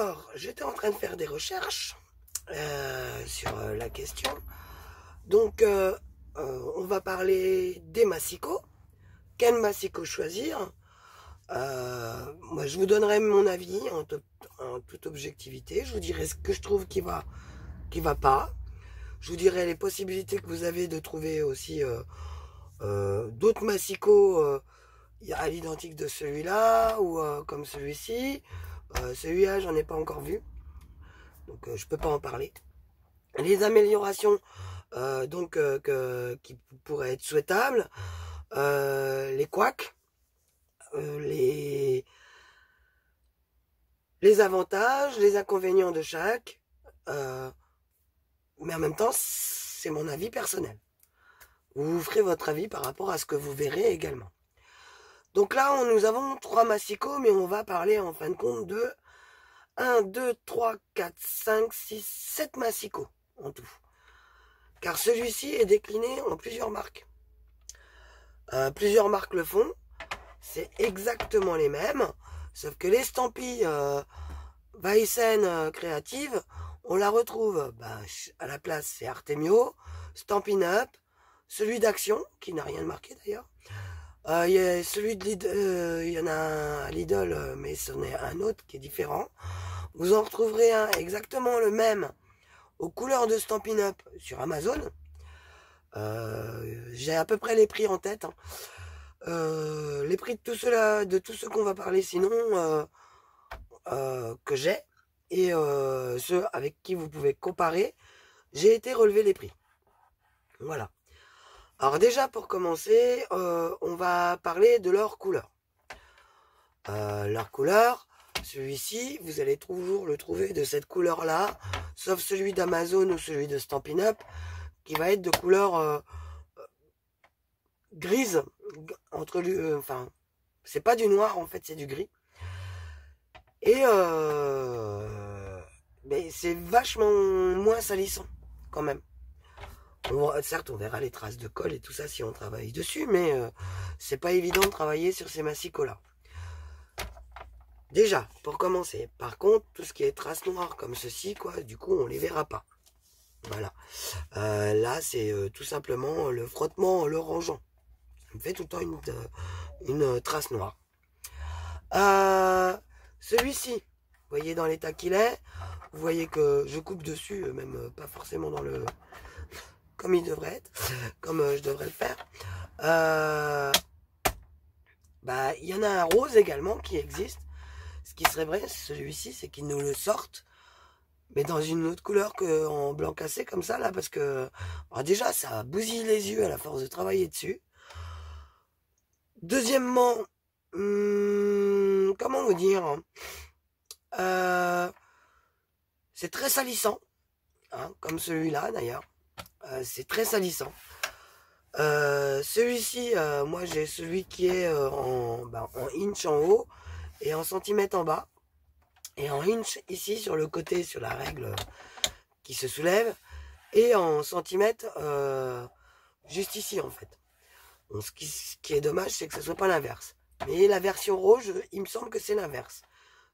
Alors, j'étais en train de faire des recherches sur la question. Donc, on va parler des massicots. Quel massicot choisir? Moi, je vous donnerai mon avis en toute objectivité. Je vous dirai ce que je trouve qui va pas. Je vous dirai les possibilités que vous avez de trouver aussi d'autres massicots à l'identique de celui-là ou comme celui-ci. Celui-là, j'en ai pas encore vu, donc je peux pas en parler. Les améliorations qui pourraient être souhaitables, les couacs, les avantages, les inconvénients de chaque, mais en même temps, c'est mon avis personnel. Vous ferez votre avis par rapport à ce que vous verrez également. Donc là, nous avons 3 massicots, mais on va parler en fin de compte de 1, 2, 3, 4, 5, 6, 7 massicots en tout. Car celui-ci est décliné en plusieurs marques. Plusieurs marques le font. C'est exactement les mêmes. Sauf que l'estampille Weissen créative, on la retrouve à la place, c'est Artemio, Stampin' Up, celui d'Action, qui n'a rien de marqué d'ailleurs. Il y a celui de Lidl, il y en a un à Lidl, mais c'en est un autre qui est différent. Vous en retrouverez un exactement le même aux couleurs de Stampin' Up sur Amazon. J'ai à peu près les prix en tête. Les prix de tout cela, de tout ce qu'on va parler sinon que j'ai et ceux avec qui vous pouvez comparer, j'ai été relever les prix. Voilà. Alors déjà pour commencer, on va parler de leur couleur. Leur couleur, celui-ci, vous allez toujours le trouver de cette couleur-là, sauf celui d'Amazon ou celui de Stampin' Up, qui va être de couleur grise, entre enfin, c'est pas du noir en fait, c'est du gris. Et mais c'est vachement moins salissant quand même. Certes, on verra les traces de colle et tout ça si on travaille dessus, mais c'est pas évident de travailler sur ces massicots-là. Déjà, pour commencer. Par contre, tout ce qui est traces noires comme ceci, quoi, du coup, on les verra pas. Voilà. Là, c'est tout simplement le frottement, le rangeant. Ça me fait tout le temps une trace noire. Celui-ci, vous voyez dans l'état qu'il est, vous voyez que je coupe dessus, même pas forcément dans le... comme il devrait être, comme je devrais le faire. Il y en a un rose également qui existe. Ce qui serait vrai, celui-ci, c'est qu'ils nous le sortent, mais dans une autre couleur qu'en blanc cassé, comme ça, là, parce que déjà, ça bousille les yeux à la force de travailler dessus. Deuxièmement, comment vous dire, c'est très salissant, hein, comme celui-là d'ailleurs. C'est très salissant. Celui-ci, moi j'ai celui qui est en inch en haut et en centimètres en bas. Et en inch ici sur le côté, sur la règle qui se soulève. Et en centimètres juste ici en fait. Bon, ce qui est dommage, c'est que ce soit pas l'inverse. Mais la version rouge, il me semble que c'est l'inverse.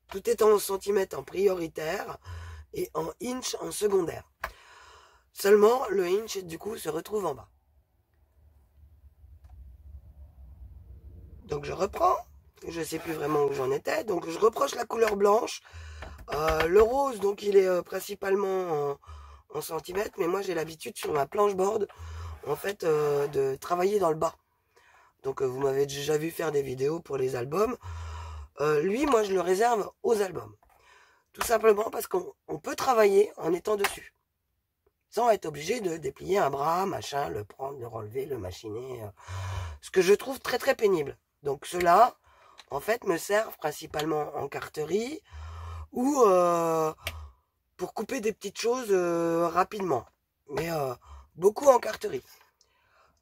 Tout est en centimètres en prioritaire et en inch en secondaire. Seulement, le inch, du coup, se retrouve en bas. Donc, je reprends. Je ne sais plus vraiment où j'en étais. Donc, je reproche la couleur blanche. Le rose, donc, il est principalement en centimètres. Mais moi, j'ai l'habitude, sur ma planche board, en fait, de travailler dans le bas. Donc, vous m'avez déjà vu faire des vidéos pour les albums. Lui, moi, je le réserve aux albums. Tout simplement parce qu'on peut travailler en étant dessus. Sans être obligé de déplier un bras, machin, le prendre, le relever, le machiner. Ce que je trouve très très pénible. Donc ceux-là, en fait, me servent principalement en carterie ou pour couper des petites choses rapidement. Mais beaucoup en carterie.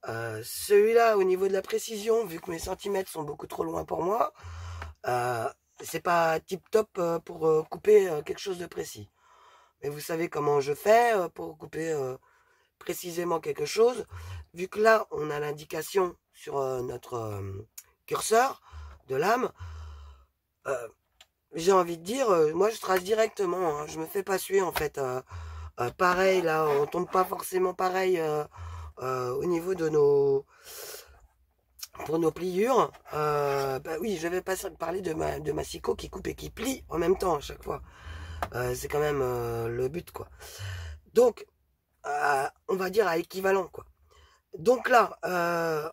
Celui-là, au niveau de la précision, vu que mes centimètres sont beaucoup trop loin pour moi, c'est pas tip top pour couper quelque chose de précis. Mais vous savez comment je fais pour couper précisément quelque chose. Vu que là, on a l'indication sur notre curseur de lame, j'ai envie de dire, moi je trace directement, hein, je me fais pas suer en fait. Pareil, là, on tombe pas forcément pareil au niveau de pour nos pliures. Bah oui, je vais pas parler de ma scie qui coupe et qui plie en même temps à chaque fois. C'est quand même le but, quoi. Donc, on va dire à équivalent, quoi. Donc là,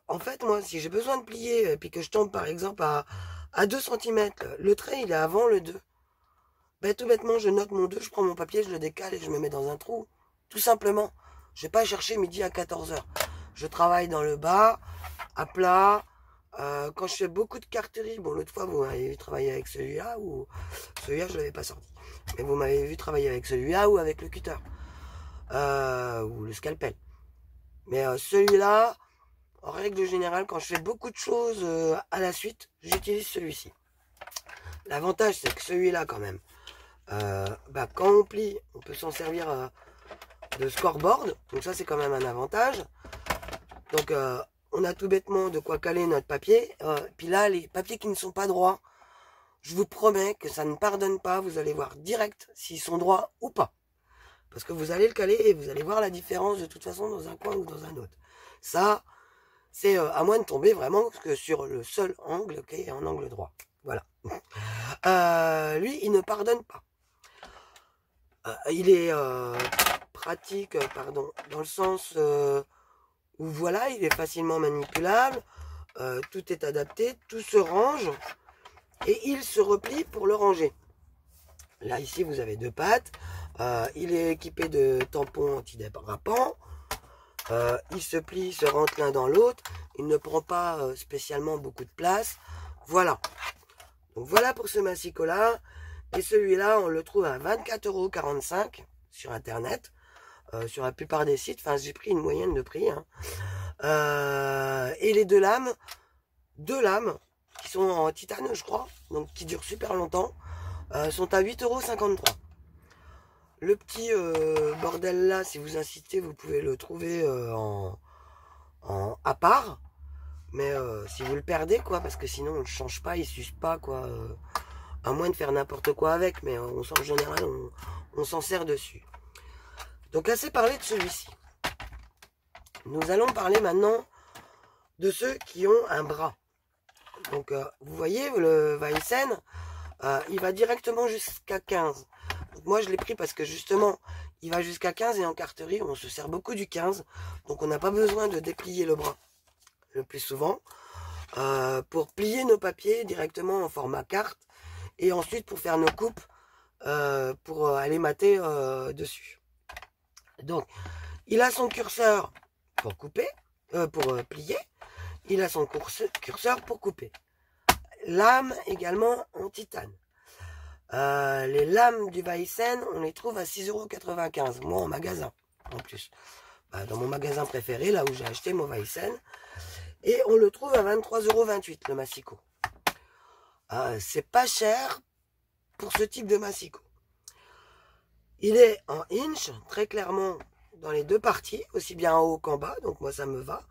en fait, moi, si j'ai besoin de plier et puis que je tombe par exemple à 2 centimètres, le trait il est avant le 2. Ben, tout bêtement, je note mon 2, je prends mon papier, je le décale et je me mets dans un trou. Tout simplement. Je vais pas chercher midi à 14 heures. Je travaille dans le bas, à plat. Quand je fais beaucoup de carterie, bon, l'autre fois, vous m'avez vu travailler avec celui-là, ou celui-là, je l'avais pas sorti. Mais vous m'avez vu travailler avec celui-là ou avec le cutter. Ou le scalpel. Mais celui-là, en règle générale, quand je fais beaucoup de choses à la suite, j'utilise celui-ci. L'avantage, c'est que celui-là, quand même, bah, quand on plie, on peut s'en servir de scoreboard. Donc ça, c'est quand même un avantage. Donc, on a tout bêtement de quoi caler notre papier. Puis là, les papiers qui ne sont pas droits, je vous promets que ça ne pardonne pas. Vous allez voir direct s'ils sont droits ou pas. Parce que vous allez le caler et vous allez voir la différence de toute façon dans un coin ou dans un autre. Ça, c'est à moins de tomber vraiment que sur le seul angle qui est en angle droit. Voilà. Lui, il ne pardonne pas. Il est pratique, pardon, dans le sens où voilà, il est facilement manipulable, tout est adapté, tout se range et il se replie pour le ranger. Là, ici, vous avez 2 pattes. Il est équipé de tampons antidérapants. Il se plie, se rentre l'un dans l'autre. Il ne prend pas spécialement beaucoup de place. Voilà. Donc voilà pour ce massicot-là. Et celui-là, on le trouve à 24,45 € sur Internet. Sur la plupart des sites. Enfin, j'ai pris une moyenne de prix. Hein. Et les 2 lames, qui sont en titane, je crois, donc qui durent super longtemps, sont à 8,53 €. Le petit bordel là, si vous insistez, vous pouvez le trouver à part. Mais si vous le perdez, quoi, parce que sinon on ne change pas, il s'use pas, quoi. À moins de faire n'importe quoi avec, mais en général, on s'en sert dessus. Donc assez parlé de celui-ci. Nous allons parler maintenant de ceux qui ont un bras. Donc vous voyez, le Weissen, il va directement jusqu'à 15. Donc, moi je l'ai pris parce que justement, il va jusqu'à 15 et en carterie, on se sert beaucoup du 15. Donc on n'a pas besoin de déplier le bras le plus souvent. Pour plier nos papiers directement en format carte. Et ensuite pour faire nos coupes, pour aller mater dessus. Donc, il a son curseur pour couper, pour plier. Il a son curseur pour couper. Lame également en titane. Les lames du Weissen, on les trouve à 6,95 €. Moi, en magasin, en plus. Dans mon magasin préféré, là où j'ai acheté mon Weissen. Et on le trouve à 23,28 € le massicot. C'est pas cher pour ce type de massicot. Il est en inch, très clairement, dans les 2 parties, aussi bien en haut qu'en bas. Donc moi, ça me va.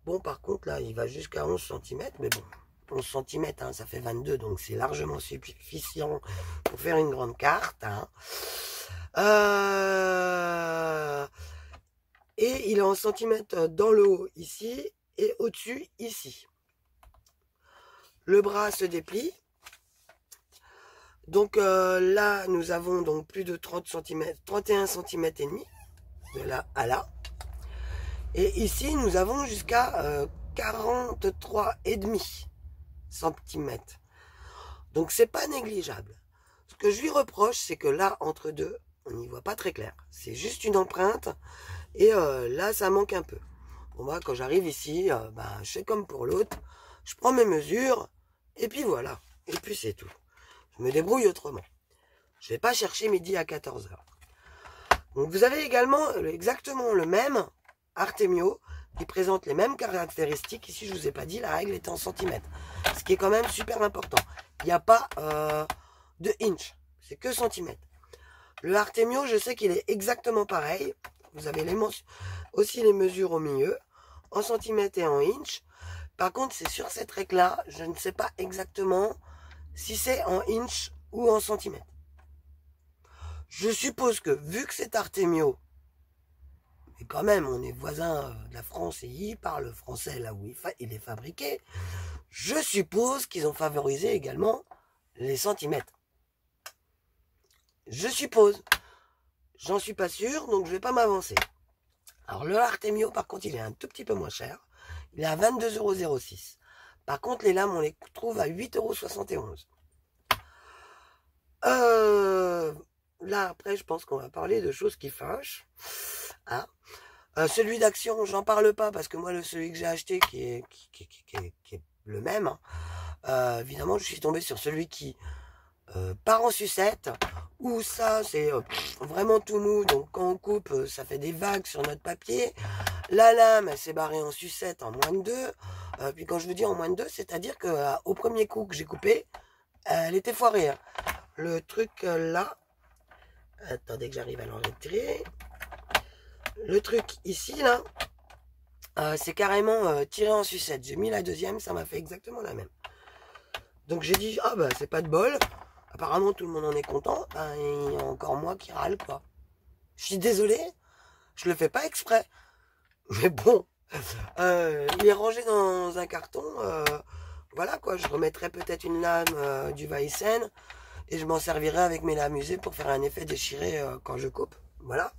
Bon, par contre, là, il va jusqu'à 11 cm. Mais bon, 11 cm, hein, ça fait 22. Donc c'est largement suffisant pour faire une grande carte. Hein. Et il est en centimètres dans le haut, ici. Et au-dessus, ici. Le bras se déplie. Donc là, nous avons donc plus de 30 cm, 31 cm et demi, de là à là. Et ici, nous avons jusqu'à 43,5 cm. Donc c'est pas négligeable. Ce que je lui reproche, c'est que là, entre deux, on n'y voit pas très clair. C'est juste une empreinte. Et là, ça manque un peu. Bon, moi, quand j'arrive ici, je fais comme pour l'autre. Je prends mes mesures. Et puis voilà. Et puis c'est tout. Je me débrouille autrement. Je ne vais pas chercher midi à 14 h. Donc vous avez également exactement le même Artemio qui présente les mêmes caractéristiques. Ici, je ne vous ai pas dit, la règle est en centimètres. Ce qui est quand même super important. Il n'y a pas de inch. C'est que centimètres. Le Artemio, je sais qu'il est exactement pareil. Vous avez aussi les mesures au milieu, en centimètres et en inch. Par contre, c'est sur cette règle-là, je ne sais pas exactement si c'est en inch ou en centimètres. Je suppose que, vu que c'est Artemio, mais quand même, on est voisins de la France et il parle français là où il est fabriqué, je suppose qu'ils ont favorisé également les centimètres. Je suppose. J'en suis pas sûr, donc je vais pas m'avancer. Alors le Artemio, par contre, il est un tout petit peu moins cher. Il est à 22,06 €. Par contre, les lames, on les trouve à 8,71 €. Là, après, je pense qu'on va parler de choses qui fâchent. Hein. Celui d'Action, j'en parle pas parce que moi, celui que j'ai acheté, qui est le même, hein, évidemment, je suis tombé sur celui qui part en sucette, où ça, c'est vraiment tout mou. Donc, quand on coupe, ça fait des vagues sur notre papier. La lame, elle s'est barrée en sucette en moins de 2. Puis quand je vous dis en moins de 2, c'est-à-dire qu'au premier coup que j'ai coupé, elle était foirée. Hein. Le truc là, attendez que j'arrive à l'enregistrer. Le truc ici, là, c'est carrément tiré en sucette. J'ai mis la deuxième, ça m'a fait exactement la même. Donc j'ai dit, ah bah c'est pas de bol. Apparemment tout le monde en est content. Ben, il y a encore moi qui râle, quoi. Je suis désolé, je le fais pas exprès. Mais bon, il est rangé dans un carton. Voilà quoi, je remettrai peut-être une lame du Weissen et je m'en servirai avec mes lames usées pour faire un effet déchiré quand je coupe. Voilà.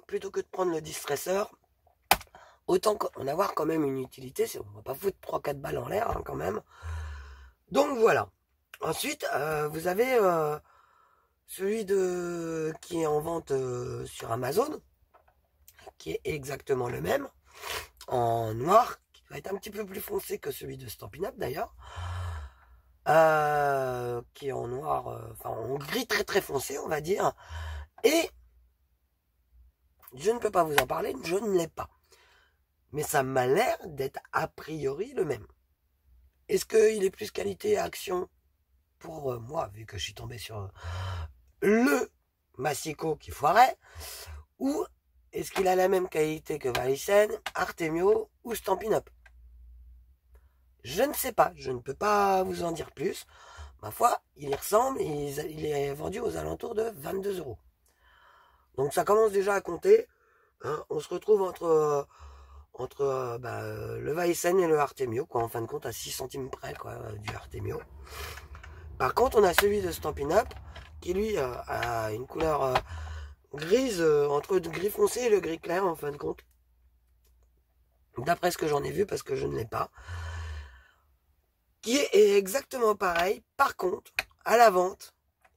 Plutôt que de prendre le distresseur, autant en avoir quand même une utilité. On va pas foutre 3-4 balles en l'air hein, quand même. Donc voilà. Ensuite, vous avez celui qui est en vente sur Amazon, qui est exactement le même, en noir, qui va être un petit peu plus foncé que celui de Stampin' Up d'ailleurs, qui est en noir, enfin en gris très très foncé on va dire, et je ne peux pas vous en parler, je ne l'ai pas. Mais ça m'a l'air d'être a priori le même. Est-ce qu'il est plus qualité Action pour moi, vu que je suis tombé sur le Massico qui foirait, ou est-ce qu'il a la même qualité que Weissen, Artemio ou Stampin' Up? Je ne sais pas, je ne peux pas vous en dire plus. Ma foi, il y ressemble et il est vendu aux alentours de 22 €. Donc ça commence déjà à compter. Hein. On se retrouve entre le Weissen et le Artemio, quoi, en fin de compte à 6 centimes près quoi, du Artemio. Par contre, on a celui de Stampin' Up qui lui a une couleur grise entre le gris foncé et le gris clair en fin de compte. D'après ce que j'en ai vu, parce que je ne l'ai pas. Qui est exactement pareil. Par contre, à la vente,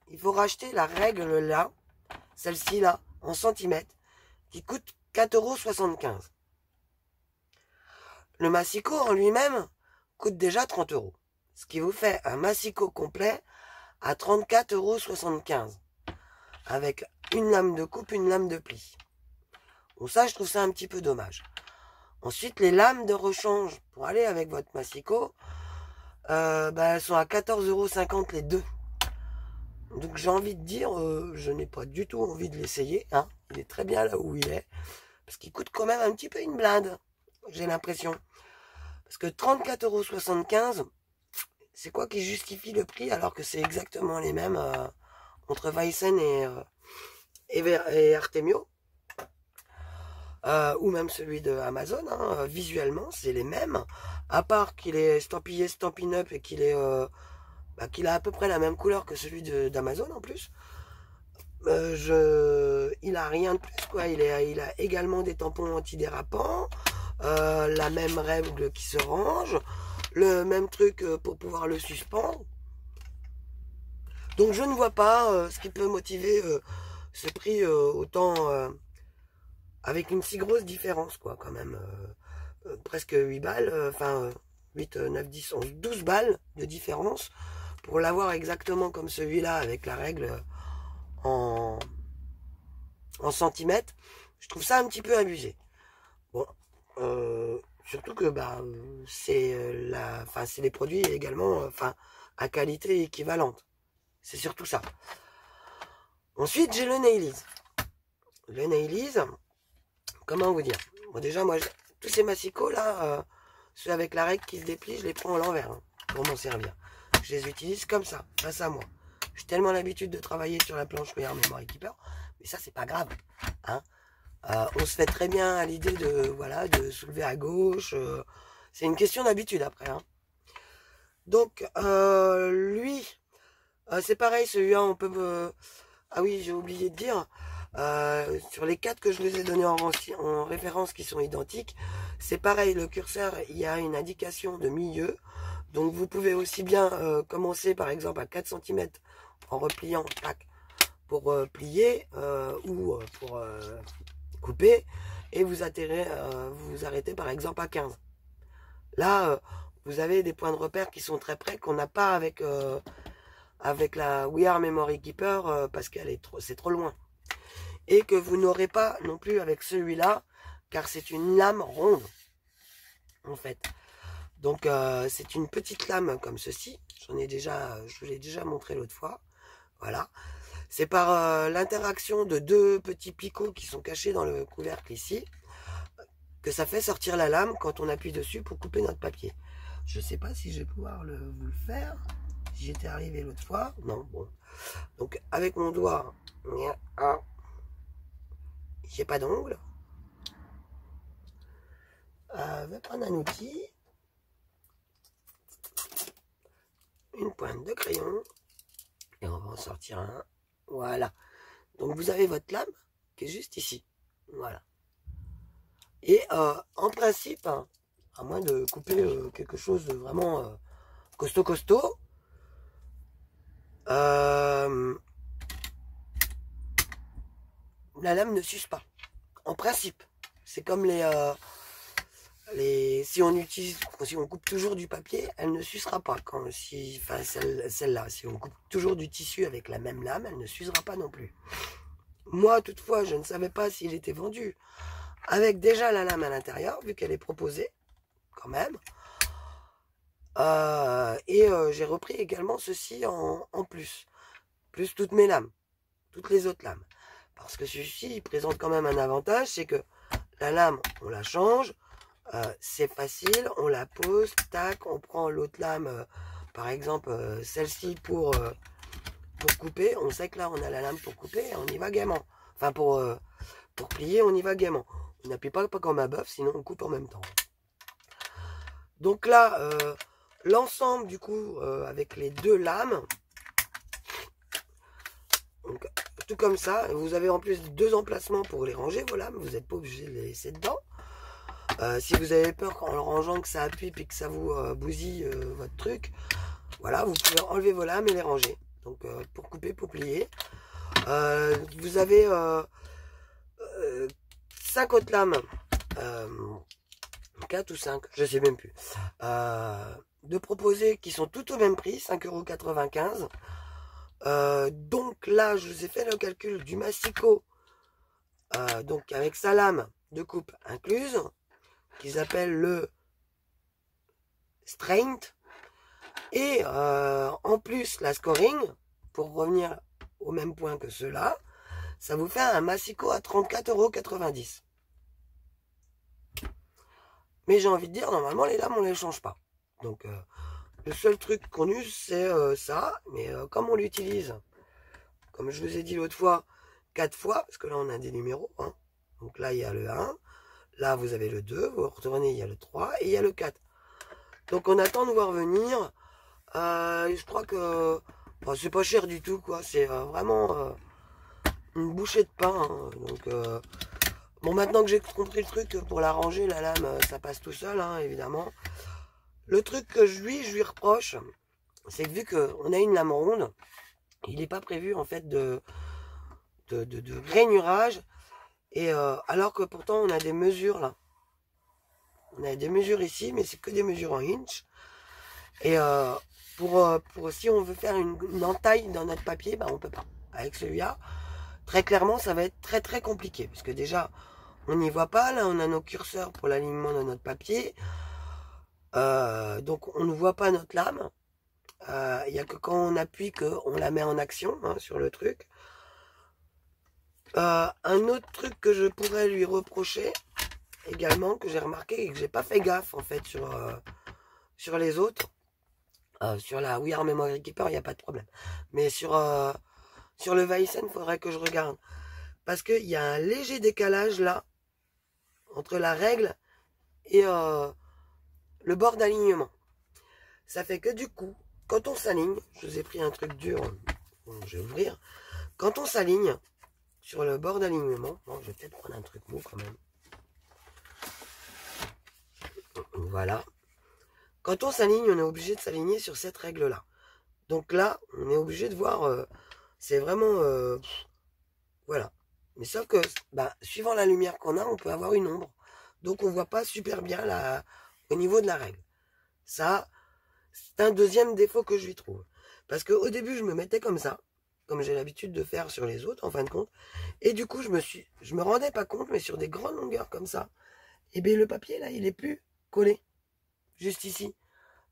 il faut racheter la règle là, celle-ci là, en centimètres, qui coûte 4,75 €. Le Massico en lui-même coûte déjà 30 €. Ce qui vous fait un Massico complet à 34,75 €. Avec une lame de coupe, une lame de pli. Bon ça, je trouve ça un petit peu dommage. Ensuite, les lames de rechange pour aller avec votre Massico, elles sont à 14,50 € les deux. Donc j'ai envie de dire, je n'ai pas du tout envie de l'essayer. Hein. Il est très bien là où il est. Parce qu'il coûte quand même un petit peu une blinde. J'ai l'impression. Parce que 34,75 €, c'est quoi qui justifie le prix alors que c'est exactement les mêmes entre Weissen et Artemio ou même celui de Amazon, hein, visuellement c'est les mêmes, à part qu'il est estampillé Stampin' Up et qu'il a à peu près la même couleur que celui d'Amazon en plus. Il a rien de plus quoi, il a également des tampons antidérapants, la même règle qui se range, le même truc pour pouvoir le suspendre. Donc je ne vois pas ce qui peut motiver ce prix autant avec une si grosse différence quoi quand même. Presque 8 balles, 8, 9, 10, 11, 12 balles de différence pour l'avoir exactement comme celui-là avec la règle en centimètres. Je trouve ça un petit peu abusé. Bon, surtout que c'est des produits également à qualité équivalente. C'est surtout ça. Ensuite, j'ai le Nailies. Le Nailies, comment vous dire? Bon, déjà, moi, tous ces Massico là, Ceux avec la règle qui se déplie, je les prends à l'envers hein, pour m'en servir. Je les utilise comme ça, face à moi. J'ai tellement l'habitude de travailler sur la planche We Are Memory Keeper, mais ça c'est pas grave. Hein. On se fait très bien à l'idée de voilà de soulever à gauche. C'est une question d'habitude après. Hein. Donc lui, c'est pareil, celui-là on peut. Ah oui, j'ai oublié de dire. Sur les 4 que je vous ai donnés en référence qui sont identiques, c'est pareil, le curseur, il y a une indication de milieu. Donc vous pouvez aussi bien commencer par exemple à 4 cm en repliant tac, pour plier ou pour couper et vous arrêtez par exemple à 15. Là, vous avez des points de repère qui sont très près qu'on n'a pas avec la We Are Memory Keeper parce qu'elle c'est trop loin. Et que vous n'aurez pas non plus avec celui-là, car c'est une lame ronde, en fait. Donc, c'est une petite lame comme ceci. Je vous l'ai déjà montré l'autre fois. Voilà. C'est par l'interaction de 2 petits picots qui sont cachés dans le couvercle ici, que ça fait sortir la lame quand on appuie dessus pour couper notre papier. Je ne sais pas si je vais pouvoir vous le faire. Si j'étais arrivé l'autre fois. Non, bon. Donc, avec mon doigt, j'ai pas d'ongle. Je vais prendre un outil. Une pointe de crayon. Et on va en sortir un. Voilà. Donc vous avez votre lame qui est juste ici. Voilà. Et en principe, hein, à moins de couper quelque chose de vraiment costaud, la lame ne s'use pas. En principe, c'est comme si on coupe toujours du papier, elle ne s'usera pas. Celle-là, si on coupe toujours du tissu avec la même lame, elle ne s'usera pas non plus. Moi, toutefois, je ne savais pas s'il était vendu avec déjà la lame à l'intérieur, vu qu'elle est proposée, quand même. J'ai repris également ceci en plus toutes mes lames, toutes les autres lames. Parce que celui-ci, il présente quand même un avantage, c'est que la lame, on la change, c'est facile, on la pose, tac, on prend l'autre lame, par exemple celle-ci pour couper, on sait que là on a la lame pour couper et on y va gaiement. Enfin pour plier, on y va gaiement. On n'appuie pas comme un bœuf, sinon on coupe en même temps. Donc là, l'ensemble du coup, avec les 2 lames, donc, tout comme ça, vous avez en plus 2 emplacements pour les ranger, vos lames, vous n'êtes pas obligé de les laisser dedans. Si vous avez peur qu'en le rangeant que ça appuie puis que ça vous bousille votre truc, voilà, vous pouvez enlever vos lames et les ranger. Donc pour couper, pour plier. Vous avez 5 autres lames, 4 ou 5, je sais même plus, de proposer qui sont toutes au même prix, 5,95 €. Donc là, je vous ai fait le calcul du massicot, donc avec sa lame de coupe incluse, qu'ils appellent le strength, et en plus la scoring, pour revenir au même point que ceux-là, ça vous fait un massicot à 34,90 €. Mais j'ai envie de dire, normalement les lames on les change pas. Donc le seul truc qu'on use c'est ça, mais comme on l'utilise, comme je vous ai dit l'autre fois, 4 fois, parce que là on a des numéros, hein. Donc là il y a le 1, là vous avez le 2, vous retournez, il y a le 3 et il y a le 4. Donc on attend de voir venir. Je crois que c'est pas cher du tout, quoi. C'est vraiment une bouchée de pain. Hein. Donc bon, maintenant que j'ai compris le truc, pour la ranger, la lame, ça passe tout seul, hein, évidemment. Le truc que je lui reproche, c'est que vu qu'on a une lame ronde, il n'est pas prévu en fait de rainurage. Et alors que pourtant on a des mesures là. On a des mesures ici, mais c'est que des mesures en inch. Et pour si on veut faire une entaille dans notre papier, ben on peut pas. Avec celui-là, très clairement, ça va être très très compliqué. Parce que déjà, on n'y voit pas. Là, on a nos curseurs pour l'alignement de notre papier. Donc, on ne voit pas notre lame. Il n'y a que quand on appuie qu'on la met en action hein, sur le truc. Un autre truc que je pourrais lui reprocher, également que j'ai remarqué et que j'ai pas fait gaffe en fait sur les autres. Sur la We Are Memory Keeper, il n'y a pas de problème. Mais sur le Weissen, il faudrait que je regarde. Parce qu'il y a un léger décalage là, entre la règle et le bord d'alignement. Ça fait que du coup, quand on s'aligne, je vous ai pris un truc dur, bon, je vais ouvrir. Quand on s'aligne sur le bord d'alignement, bon, je vais peut-être prendre un truc mou quand même. Voilà. Quand on s'aligne, on est obligé de s'aligner sur cette règle-là. Donc là, on est obligé de voir, c'est vraiment, voilà. Mais sauf que, bah, suivant la lumière qu'on a, on peut avoir une ombre. Donc on voit pas super bien au niveau de la règle. Ça, c'est un deuxième défaut que je lui trouve. Parce qu'au début, je me mettais comme ça, comme j'ai l'habitude de faire sur les autres, en fin de compte. Et du coup, je me rendais pas compte, mais sur des grandes longueurs comme ça, et bien le papier, là, il est plus collé. Juste ici.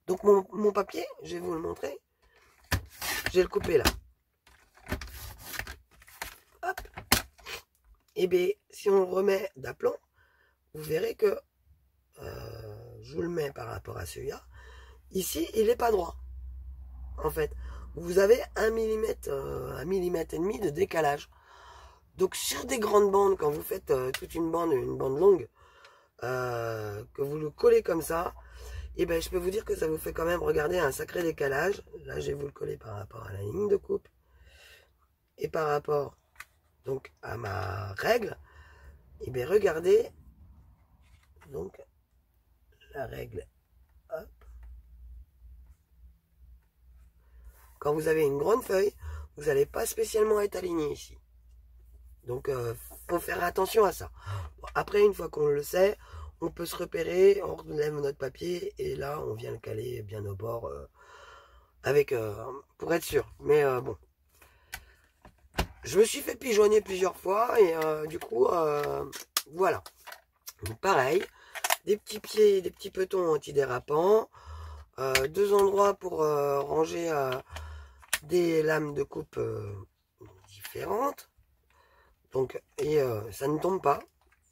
Donc mon papier, je vais vous le montrer. Je vais le couper là. Hop. Et bien, si on le remet d'aplomb, vous verrez que, je vous le mets par rapport à celui-là, ici, il n'est pas droit. En fait, vous avez 1 mm et demi de décalage. Donc sur des grandes bandes, quand vous faites toute une bande longue, que vous le collez comme ça, et ben je peux vous dire que ça vous fait quand même regarder un sacré décalage. Là, je vais vous le coller par rapport à la ligne de coupe et par rapport donc à ma règle. Et bien regardez donc la règle. Hop. Quand vous avez une grande feuille, vous n'allez pas spécialement être aligné ici. Donc, faut faire attention à ça. Bon, après, une fois qu'on le sait, on peut se repérer, on relève notre papier et là, on vient le caler bien au bord pour être sûr. Mais bon, je me suis fait pigeonner plusieurs fois et du coup, voilà. Donc, pareil, des petits pieds, des petits petons antidérapants, 2 endroits pour ranger des lames de coupe différentes. Donc, et ça ne tombe pas.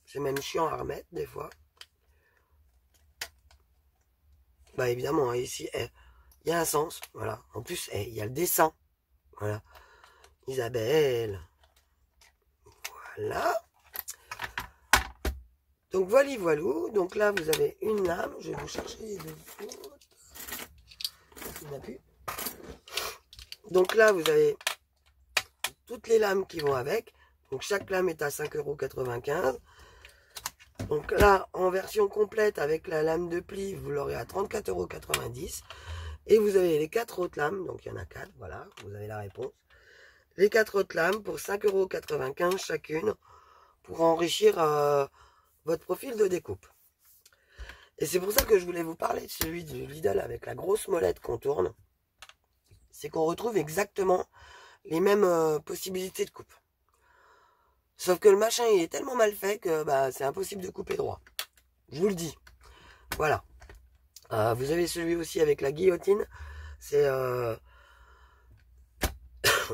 C'est même chiant à remettre des fois. Bah évidemment, hein, ici, il y a un sens. Voilà. En plus, il y a le dessin. Voilà. Isabelle. Voilà. Donc voilà, voilou. Donc là, vous avez une lame. Je vais vous chercher les deux autres. Il n'y en a plus. Donc là, vous avez toutes les lames qui vont avec. Donc chaque lame est à 5,95 €. Donc là, en version complète avec la lame de pli, vous l'aurez à 34,90 €. Et vous avez les 4 autres lames, donc il y en a 4, voilà, vous avez la réponse. Les 4 autres lames pour 5,95 € chacune, pour enrichir votre profil de découpe. Et c'est pour ça que je voulais vous parler de celui de Lidl avec la grosse molette qu'on tourne. C'est qu'on retrouve exactement les mêmes possibilités de coupe. Sauf que le machin il est tellement mal fait que bah, c'est impossible de couper droit. Je vous le dis. Voilà. Vous avez celui aussi avec la guillotine. C'est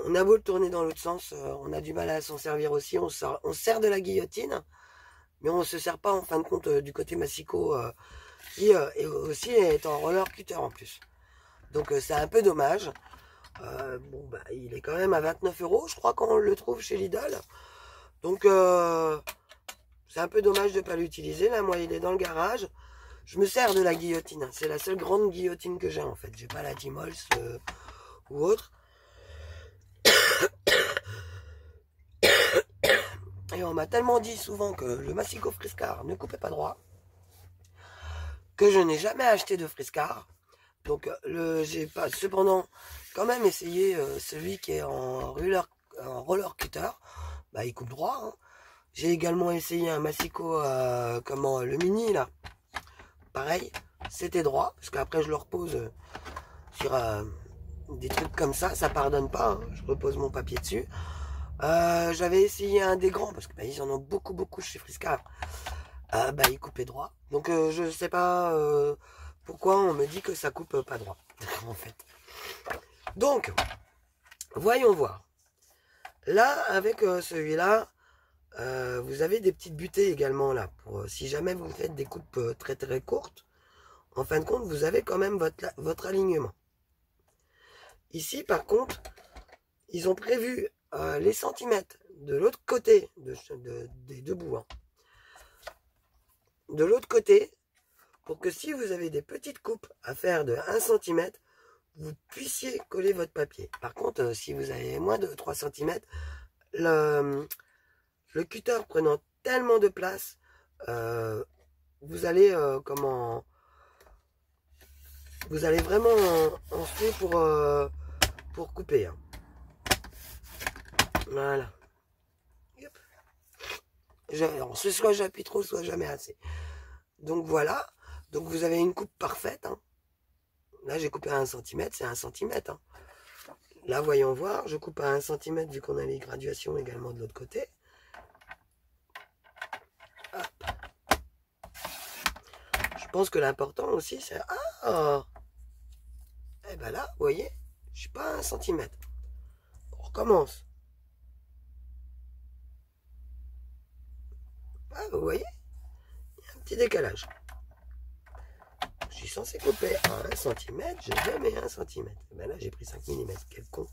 on a beau le tourner dans l'autre sens, on a du mal à s'en servir aussi. On sert de la guillotine, mais on ne se sert pas en fin de compte du côté massicot qui est aussi est en roller cutter en plus. Donc c'est un peu dommage. Bon bah il est quand même à 29 €, je crois qu'on le trouve chez Lidl. Donc c'est un peu dommage de ne pas l'utiliser. Là, moi, il est dans le garage. Je me sers de la guillotine. C'est la seule grande guillotine que j'ai en fait. J'ai pas la Dimols ou autre. Et on m'a tellement dit souvent que le Massico Friscar ne coupait pas droit que je n'ai jamais acheté de Friscar. Donc j'ai pas cependant quand même essayé celui qui est en roller cutter. Bah il coupe droit. Hein. J'ai également essayé un Massico le mini là. Pareil, c'était droit parce qu'après je le repose sur des trucs comme ça, ça pardonne pas. Hein. Je repose mon papier dessus. J'avais essayé un des grands parce que bah, ils en ont beaucoup chez Friscar. Bah il coupait droit. Donc je sais pas pourquoi on me dit que ça coupe pas droit en fait. Donc voyons voir. Là avec celui-là, vous avez des petites butées également là. Pour, si jamais vous faites des coupes très très courtes, en fin de compte, vous avez quand même votre alignement. Ici, par contre, ils ont prévu les centimètres de l'autre côté des deux bouts. Hein. De l'autre côté, pour que si vous avez des petites coupes à faire de 1 cm, vous puissiez coller votre papier. Par contre, si vous avez moins de 3 cm, le cutter prenant tellement de place, vous allez vous allez vraiment en suer pour couper. Hein. Voilà. Soit j'appuie trop, soit jamais assez. Donc voilà. Donc vous avez une coupe parfaite. Hein. Là j'ai coupé à 1 cm, c'est 1 cm. Hein. Là voyons voir, je coupe à 1 cm vu qu'on a les graduations également de l'autre côté. Hop. Je pense que l'important aussi c'est... Ah, et ben là, vous voyez, je suis pas à 1 cm. On recommence. Ah, vous voyez, il y a un petit décalage. Je suis censé couper à 1 cm, j'ai jamais 1 cm. Et ben là, j'ai pris 5 mm. Quel con.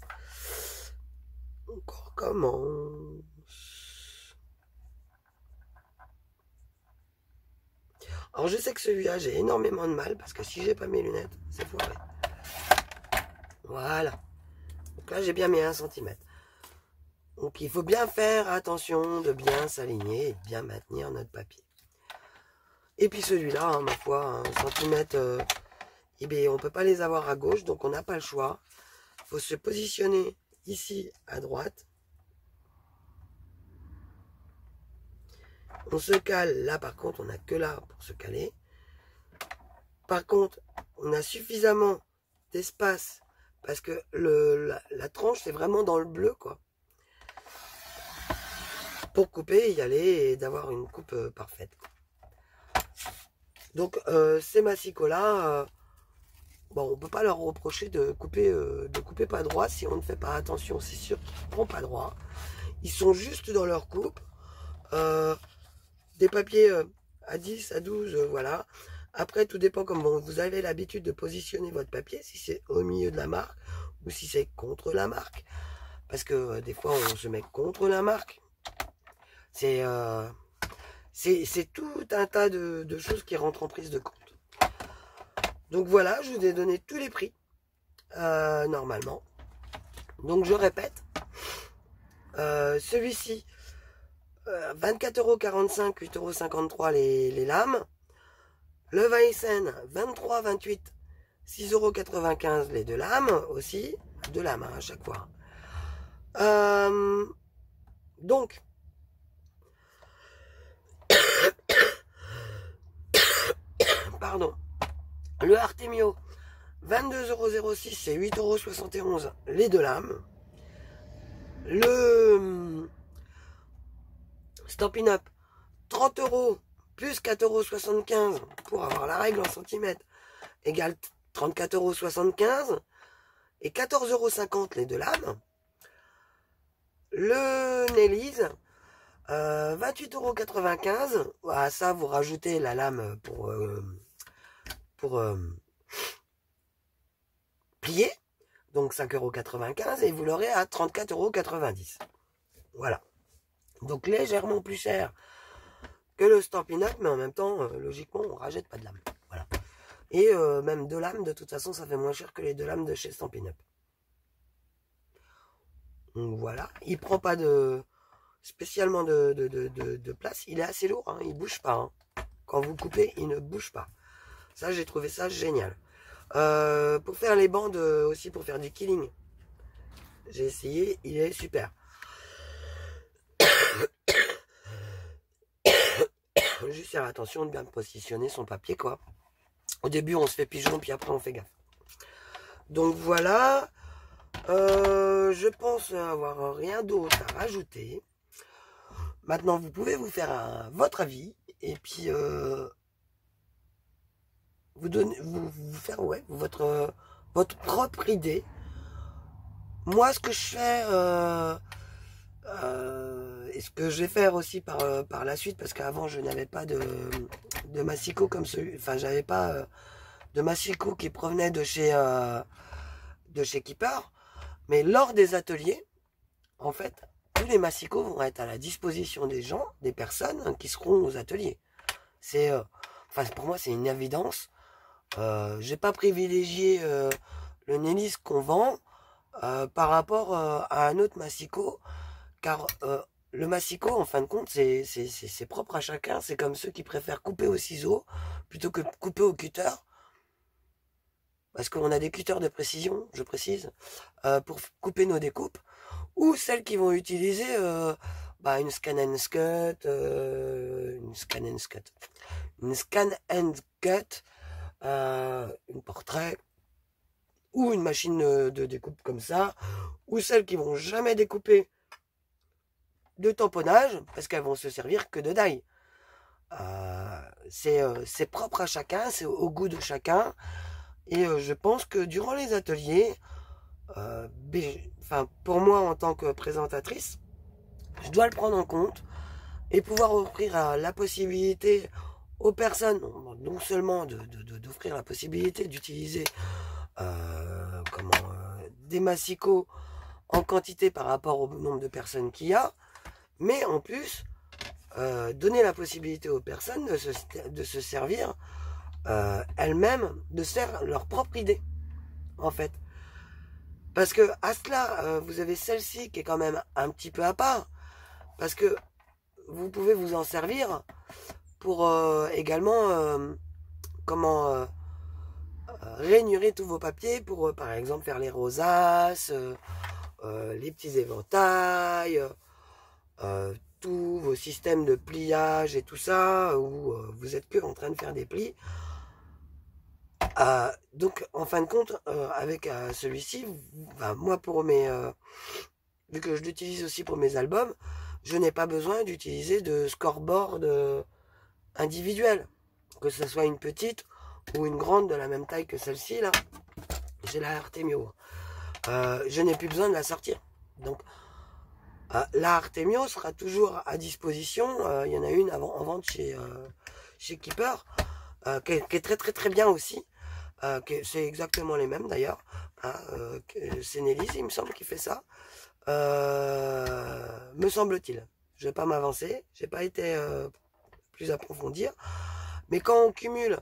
Donc, on recommence. Alors, je sais que celui-là, j'ai énormément de mal parce que si j'ai pas mes lunettes, c'est foiré. Voilà. Donc là, j'ai bien mis 1 cm. Donc, il faut bien faire attention de bien s'aligner et de bien maintenir notre papier. Et puis celui-là, hein, ma foi, 1 cm, eh bien, on ne peut pas les avoir à gauche, donc on n'a pas le choix. Il faut se positionner ici à droite. On se cale, là par contre, on n'a que là pour se caler. Par contre, on a suffisamment d'espace, parce que la tranche, c'est vraiment dans le bleu, quoi. Pour couper, y aller et d'avoir une coupe parfaite. Donc, ces massicots-là, bon, on peut pas leur reprocher de couper pas droit si on ne fait pas attention. C'est sûr qu'ils ne font pas droit. Ils sont juste dans leur coupe. Des papiers à 10, à 12, voilà. Après, tout dépend comment vous avez l'habitude de positionner votre papier, si c'est au milieu de la marque ou si c'est contre la marque. Parce que des fois, on se met contre la marque. C'est tout un tas de choses qui rentrent en prise de compte. Donc voilà, je vous ai donné tous les prix, normalement. Donc je répète, celui-ci, 24,45 €, 8,53 € les lames. Le Weissen, 23,28 €, 6,95 € les deux lames aussi. Deux lames hein, à chaque fois. Donc, pardon. Le Artemio, 22,06 €, c'est 8,71 € les deux lames. Le Stampin' Up, 30 € plus 4,75 € pour avoir la règle en centimètres égale 34,75 € et 14,50 € les deux lames. Le Nelly's, 28,95 €. À ça, vous rajoutez la lame pour plier. Donc 5,95 € et vous l'aurez à 34,90 €. Voilà. Donc légèrement plus cher que le Stampin' Up, mais en même temps, logiquement, on rachète pas de lame. Voilà. Et même deux lames, de toute façon, ça fait moins cher que les deux lames de chez Stampin' Up. Donc voilà. Il prend pas spécialement de place. Il est assez lourd, hein, il bouge pas. Hein. Quand vous coupez, il ne bouge pas. Ça, j'ai trouvé ça génial. Pour faire les bandes, aussi pour faire du killing. J'ai essayé, il est super. Juste faire attention de bien positionner son papier, quoi. Au début, on se fait pigeon, puis après, on fait gaffe. Donc voilà. Je pense avoir rien d'autre à rajouter. Maintenant, vous pouvez vous faire votre avis. Et puis, vous faire ouais, votre propre idée. Moi, ce que je fais, et ce que je vais faire aussi par la suite, parce qu'avant je n'avais pas de massicot comme celui, enfin j'avais pas de massicot qui provenait de chez Keeper, mais lors des ateliers, en fait, tous les massicots vont être à la disposition des gens, des personnes qui seront aux ateliers. C'est, enfin pour moi c'est une évidence. J'ai pas privilégié le Nélis qu'on vend par rapport à un autre massicot, car le massicot, en fin de compte, c'est propre à chacun. C'est comme ceux qui préfèrent couper au ciseau plutôt que couper au cutter. Parce qu'on a des cutters de précision, je précise, pour couper nos découpes. Ou celles qui vont utiliser une scan and cut, une portrait, ou une machine de découpe comme ça, ou celles qui vont jamais découper de tamponnage, parce qu'elles vont se servir que de die. C'est propre à chacun, c'est au goût de chacun, et je pense que durant les ateliers, pour moi en tant que présentatrice, je dois le prendre en compte, et pouvoir offrir la possibilité aux personnes, non seulement d'offrir la possibilité d'utiliser des massicots en quantité par rapport au nombre de personnes qu'il y a, mais en plus donner la possibilité aux personnes de se servir elles-mêmes, de se faire leur propre idée, en fait. Parce que à cela, vous avez celle-ci qui est quand même un petit peu à part, parce que vous pouvez vous en servir pour également rainurer tous vos papiers pour par exemple faire les rosaces, les petits éventails, tous vos systèmes de pliage et tout ça, où vous êtes que en train de faire des plis. Donc en fin de compte, avec celui-ci, moi pour mes vu que je l'utilise aussi pour mes albums, je n'ai pas besoin d'utiliser de scoreboard individuel, que ce soit une petite ou une grande de la même taille que celle-ci là. J'ai la Artemio. Je n'ai plus besoin de la sortir. Donc la Artemio sera toujours à disposition. Il y en a une en vente chez Keeper, qui est très très très bien aussi. C'est exactement les mêmes d'ailleurs. C'est Nélis, il me semble, qui fait ça. Me semble-t-il. Je vais pas m'avancer. J'ai pas été plus approfondir. Mais quand on cumule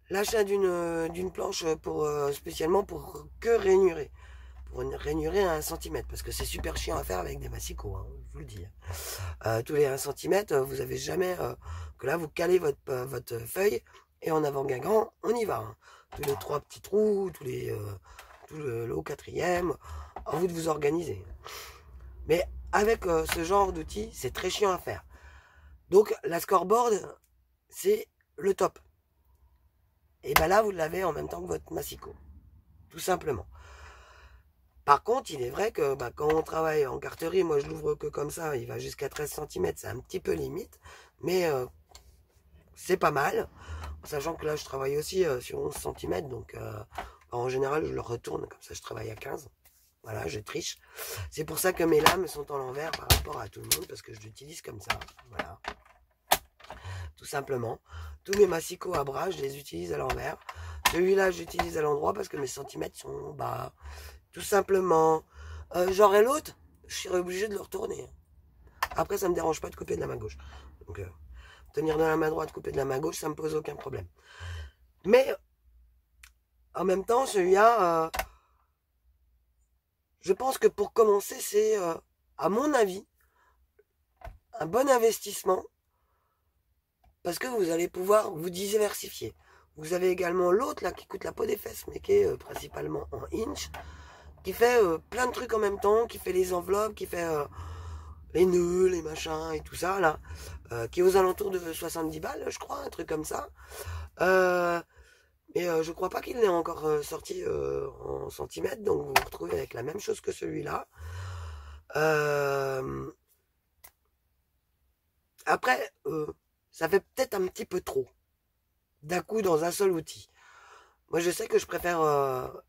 l'achat d'une planche spécialement pour que rainurer. Pour rainurer à 1 cm, parce que c'est super chiant à faire avec des massicots, hein, je vous le dis. Tous les 1 cm, vous avez jamais que là vous calez votre feuille et en avant guingant, on y va. Hein. Tous les 3 petits trous, tout le haut 4e, à vous de vous organiser. Mais avec ce genre d'outil, c'est très chiant à faire. Donc la scoreboard, c'est le top. Et ben là, vous l'avez en même temps que votre massicot. Tout simplement. Par contre, il est vrai que quand on travaille en carterie, moi je l'ouvre que comme ça, il va jusqu'à 13 cm, c'est un petit peu limite, mais c'est pas mal. Sachant que là, je travaille aussi sur 11 cm, donc en général, je le retourne, comme ça je travaille à 15. Voilà, je triche. C'est pour ça que mes lames sont en l'envers par rapport à tout le monde, parce que je l'utilise comme ça. Voilà. Tout simplement. Tous mes massicots à bras, je les utilise à l'envers. Celui-là, j'utilise à l'endroit parce que mes centimètres sont bas. Tout simplement. J'aurai l'autre, je serai obligé de le retourner. Après, ça me dérange pas de couper de la main gauche. Donc, tenir de la main droite, couper de la main gauche, ça me pose aucun problème. Mais, en même temps, celui-là, je pense que pour commencer, c'est, à mon avis, un bon investissement. Parce que vous allez pouvoir vous diversifier. Vous avez également l'autre là qui coûte la peau des fesses, mais qui est principalement en inch, qui fait plein de trucs en même temps, qui fait les enveloppes, qui fait les nœuds, les machins et tout ça là, qui est aux alentours de 70 balles, je crois, un truc comme ça. Mais je crois pas qu'il n'est encore sorti en centimètres, donc vous vous retrouvez avec la même chose que celui-là. Après, ça fait peut-être un petit peu trop d'un coup dans un seul outil. Moi, je sais que je préfère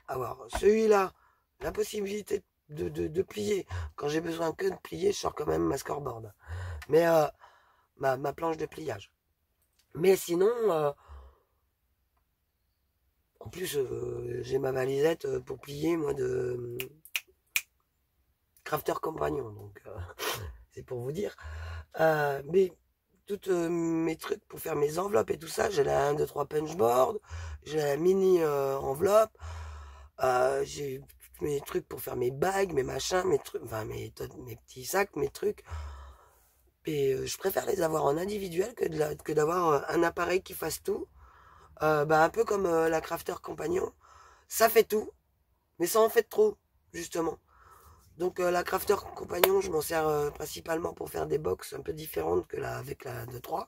avoir celui-là, la possibilité de plier. Quand j'ai besoin que de plier, je sors quand même ma scoreboard. Mais ma planche de pliage. Mais sinon, en plus, j'ai ma valisette pour plier, moi, de Crafter Compagnon. Donc, c'est pour vous dire. Mais tous mes trucs pour faire mes enveloppes et tout ça, j'ai la 1, 2, 3 punchboard, j'ai la mini enveloppe, j'ai mes trucs pour faire mes bagues, mes machins, mes trucs, enfin mes petits sacs, mes trucs. Et je préfère les avoir en individuel que d'avoir un appareil qui fasse tout. Un peu comme la Crafter Compagnon. Ça fait tout, mais ça en fait trop, justement. Donc la Crafter Compagnon, je m'en sers principalement pour faire des box un peu différentes que avec la 2-3.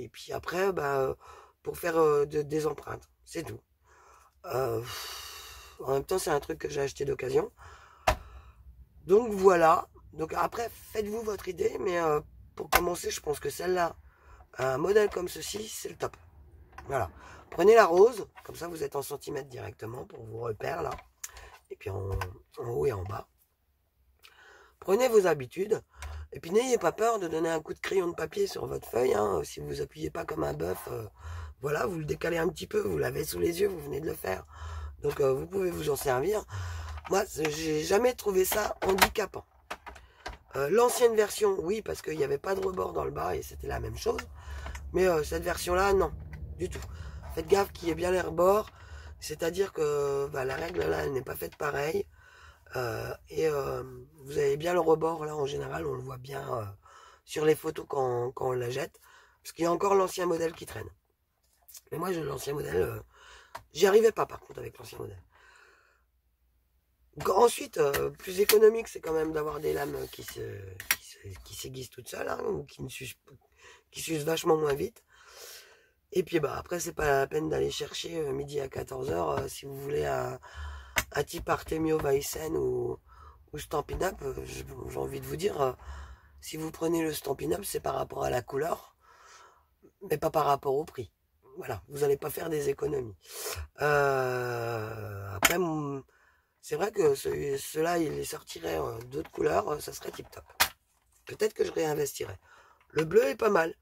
Et puis après, pour faire des empreintes. C'est tout. En même temps, c'est un truc que j'ai acheté d'occasion. Donc voilà. Donc après, faites-vous votre idée, mais pour commencer, je pense que celle-là, un modèle comme ceci, c'est le top. Voilà. Prenez la rose, comme ça vous êtes en centimètres directement pour vos repères là. Et puis en haut et en bas. Prenez vos habitudes. Et puis n'ayez pas peur de donner un coup de crayon de papier sur votre feuille. Hein. Si vous appuyez pas comme un bœuf, voilà, vous le décalez un petit peu, vous l'avez sous les yeux, vous venez de le faire. Donc vous pouvez vous en servir. Moi, j'ai jamais trouvé ça handicapant. L'ancienne version, oui, parce qu'il n'y avait pas de rebord dans le bas et c'était la même chose. Mais cette version-là, non, du tout. Faites gaffe qu'il y ait bien les rebords. C'est-à-dire que la règle là, elle n'est pas faite pareil. Vous avez bien le rebord là, en général, on le voit bien sur les photos quand on la jette. Parce qu'il y a encore l'ancien modèle qui traîne. Mais moi, j'ai l'ancien modèle. J'y arrivais pas par contre avec l'ancien modèle. Donc, ensuite, plus économique, c'est quand même d'avoir des lames qui s'aiguisent toutes seules, hein, ou qui s'usent vachement moins vite. Et puis après, c'est pas la peine d'aller chercher midi à 14h si vous voulez un type Artemio Weissen ou Stampin' Up. J'ai envie de vous dire, si vous prenez le Stampin' Up, c'est par rapport à la couleur, mais pas par rapport au prix. Voilà, vous n'allez pas faire des économies. Après, c'est vrai que ceux-là, il les sortirait d'autres couleurs, ça serait tip top. Peut-être que je réinvestirais. Le bleu est pas mal,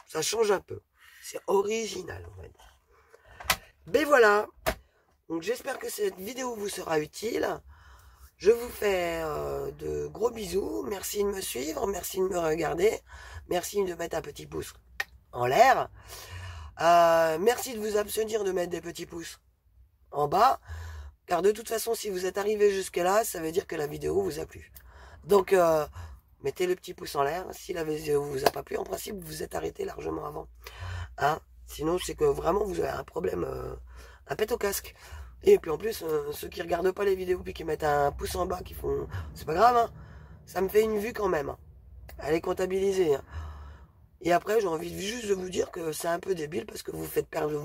ça change un peu. C'est original, on va dire. Ben voilà. Donc j'espère que cette vidéo vous sera utile. Je vous fais de gros bisous. Merci de me suivre, merci de me regarder. Merci de mettre un petit pouce en l'air. Merci de vous abstenir de mettre des petits pouces en bas. Car de toute façon, si vous êtes arrivé jusque là, ça veut dire que la vidéo vous a plu. Donc, mettez le petit pouce en l'air. Si la vidéo vous a pas plu, en principe, vous êtes arrêté largement avant. Hein? Sinon, c'est que vraiment, vous avez un problème, un pet au casque. Et puis en plus, ceux qui regardent pas les vidéos puis qui mettent un pouce en bas, qui font... C'est pas grave, hein. Ça me fait une vue quand même. Hein. Elle est comptabilisée. Hein. Et après, j'ai envie juste de vous dire que c'est un peu débile parce que vous faites perdre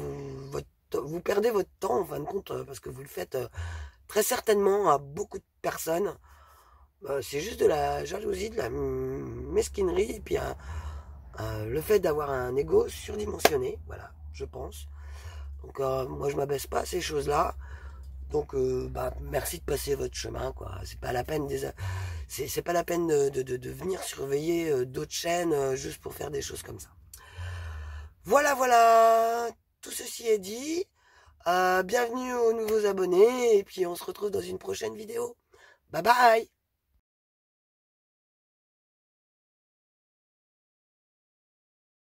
vous perdez votre temps en fin de compte parce que vous le faites très certainement à beaucoup de personnes. C'est juste de la jalousie, de la mesquinerie et puis le fait d'avoir un ego surdimensionné, voilà, je pense. Donc moi je m'abaisse pas à ces choses-là. Donc merci de passer votre chemin, quoi. C'est pas la peine c'est pas la peine de venir surveiller d'autres chaînes juste pour faire des choses comme ça. Voilà, voilà. Tout ceci est dit. Bienvenue aux nouveaux abonnés et puis on se retrouve dans une prochaine vidéo. Bye bye.